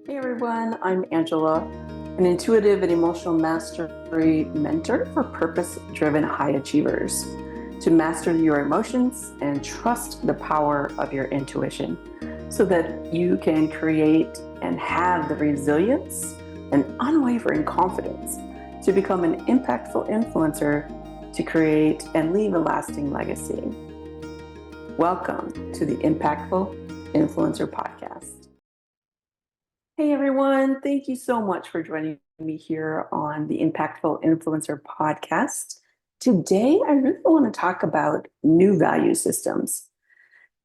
Hey everyone, I'm Angela, an intuitive and emotional mastery mentor for purpose-driven high achievers to master your emotions and trust the power of your intuition so that you can create and have the resilience and unwavering confidence to become an impactful influencer to create and leave a lasting legacy. Welcome to the Impactful Influencer Podcast. Hey everyone, thank you so much for joining me here on the Impactful Influencer Podcast. Today, I really want to talk about new value systems.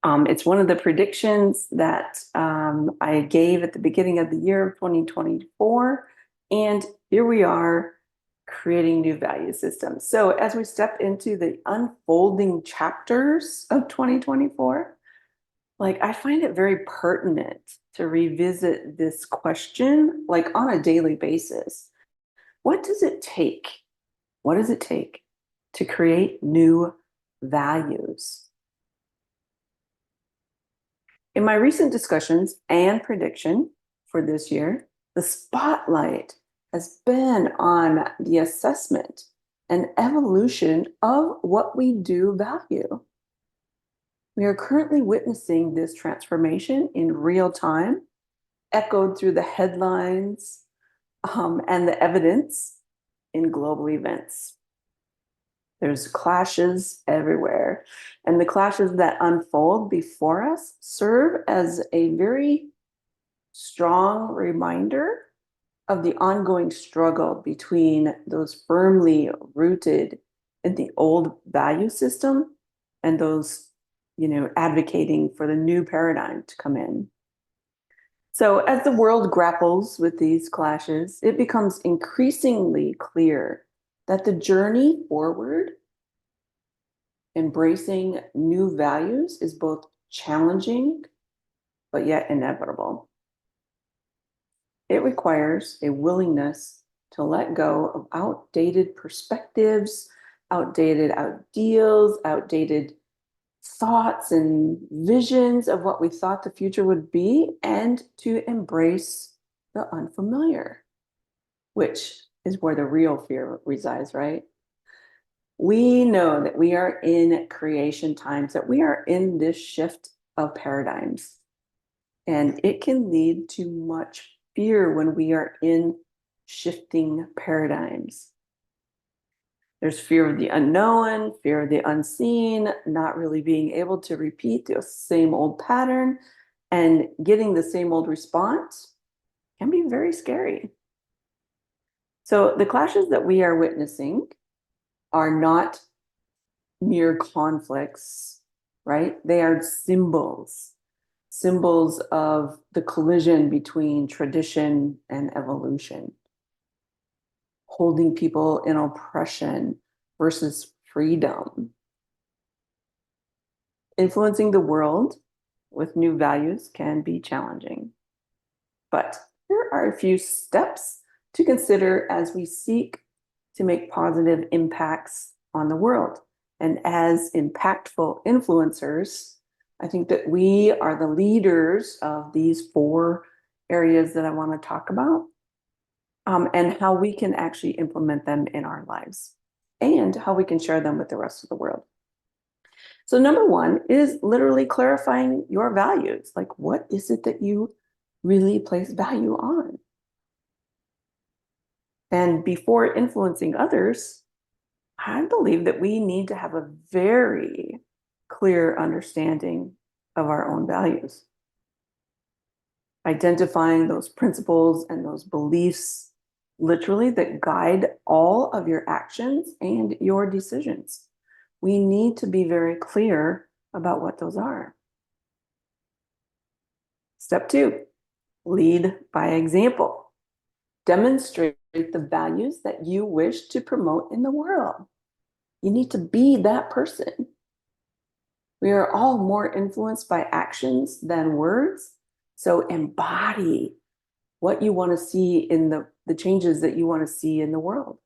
It's one of the predictions that I gave at the beginning of the year of 2024, and here we are creating new value systems. So as we step into the unfolding chapters of 2024, I find it very pertinent to revisit this question, on a daily basis. What does it take? What does it take to create new values? In my recent discussions and prediction for this year, the spotlight has been on the assessment and evolution of what we do value. We are currently witnessing this transformation in real time, echoed through the headlines and the evidence in global events. There's clashes everywhere, and the clashes that unfold before us serve as a very strong reminder of the ongoing struggle between those firmly rooted in the old value system and those advocating for the new paradigm to come in. So as the world grapples with these clashes, it becomes increasingly clear that the journey forward, embracing new values, is both challenging, but yet inevitable. It requires a willingness to let go of outdated perspectives, outdated ideals, outdated thoughts and visions of what we thought the future would be, and to embrace the unfamiliar, which is where the real fear resides, right? We know that we are in creation times, that we are in this shift of paradigms, and it can lead to much fear when we are in shifting paradigms. There's fear of the unknown, fear of the unseen, not really being able to repeat the same old pattern and getting the same old response can be very scary. So the clashes that we are witnessing are not mere conflicts, right? They are symbols of the collision between tradition and evolution, holding people in oppression versus freedom. Influencing the world with new values can be challenging, but here are a few steps to consider as we seek to make positive impacts on the world. And as impactful influencers, I think that we are the leaders of these 4 areas that I want to talk about. And how we can actually implement them in our lives and how we can share them with the rest of the world. So number 1 is literally clarifying your values. What is it that you really place value on? And before influencing others, I believe that we need to have a very clear understanding of our own values. Identifying those principles and those beliefs literally that guide all of your actions and your decisions. We need to be very clear about what those are. Step 2, lead by example. Demonstrate the values that you wish to promote in the world. You need to be that person. We are all more influenced by actions than words. So embody what you want to see in the changes that you want to see in the world.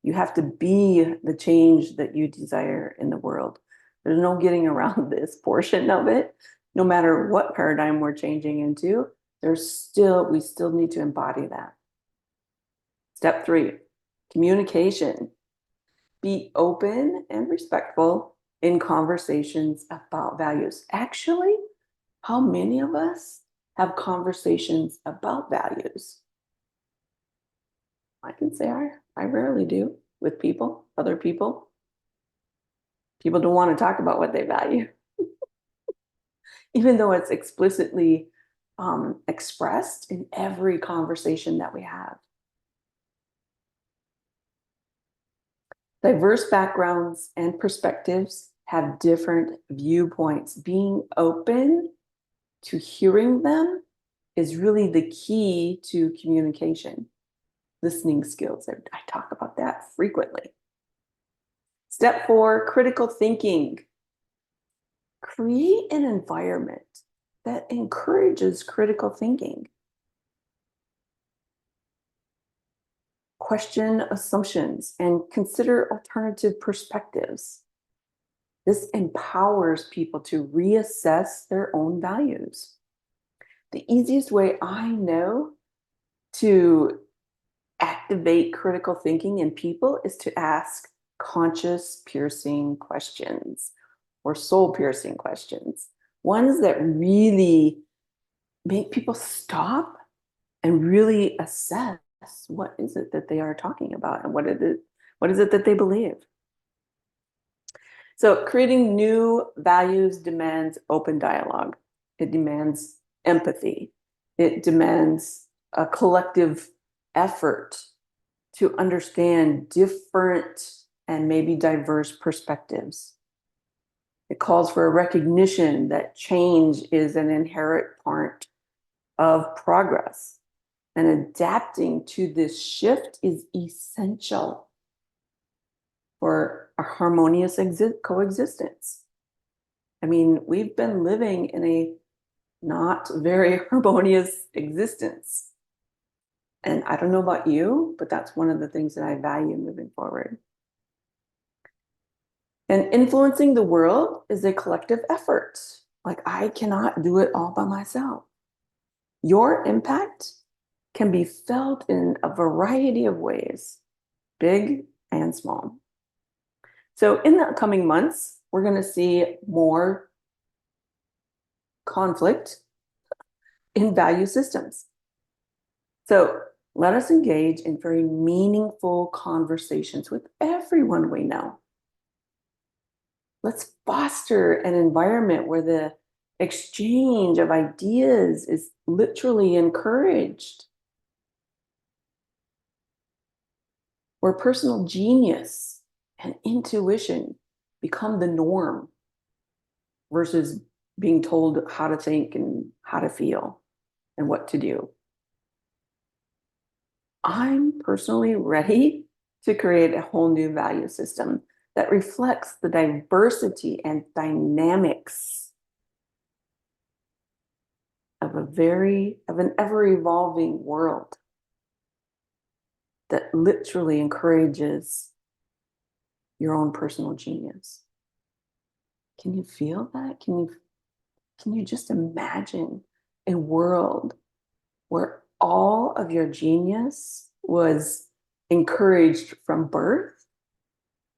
You have to be the change that you desire in the world. There's no getting around this portion of it. No matter what paradigm we're changing into, we still need to embody that. Step 3, communication. Be open and respectful in conversations about values. Actually, how many of us have conversations about values? I can say I rarely do with people, other people. People don't want to talk about what they value, even though it's explicitly expressed in every conversation that we have. Diverse backgrounds and perspectives have different viewpoints. Being open to hearing them is really the key to communication. Listening skills, I talk about that frequently. Step 4, critical thinking. Create an environment that encourages critical thinking. Question assumptions and consider alternative perspectives. This empowers people to reassess their own values. The easiest way I know to activate critical thinking in people is to ask conscious piercing questions or soul piercing questions, ones that really make people stop and really assess what is it that they are talking about and what is it that they believe. So creating new values demands open dialogue. It demands empathy. It demands a collective effort to understand different and maybe diverse perspectives. It calls for a recognition that change is an inherent part of progress. And adapting to this shift is essential for a harmonious coexistence. I mean, we've been living in a not very harmonious existence. And I don't know about you, but that's one of the things that I value moving forward. And influencing the world is a collective effort. Like, I cannot do it all by myself. Your impact can be felt in a variety of ways, big and small. So in the coming months, we're going to see more conflict in value systems. So let us engage in very meaningful conversations with everyone we know. Let's foster an environment where the exchange of ideas is literally encouraged, where personal genius and intuition become the norm versus being told how to think and how to feel and what to do. I'm personally ready to create a whole new value system that reflects the diversity and dynamics of an ever-evolving world that literally encourages your own personal genius. Can you feel that? Can you just imagine a world where all of your genius was encouraged from birth?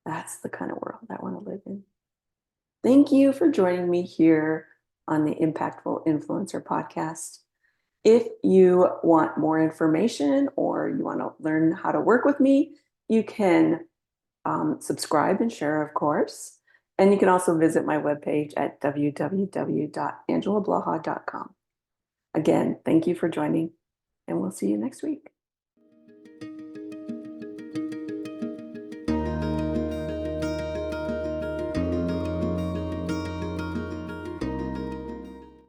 That's the kind of world I want to live in. Thank you for joining me here on the Impactful Influencer podcast. If you want more information or you want to learn how to work with me, you can subscribe and share, of course. And you can also visit my webpage at www.angelablaha.com. Again, thank you for joining, and we'll see you next week.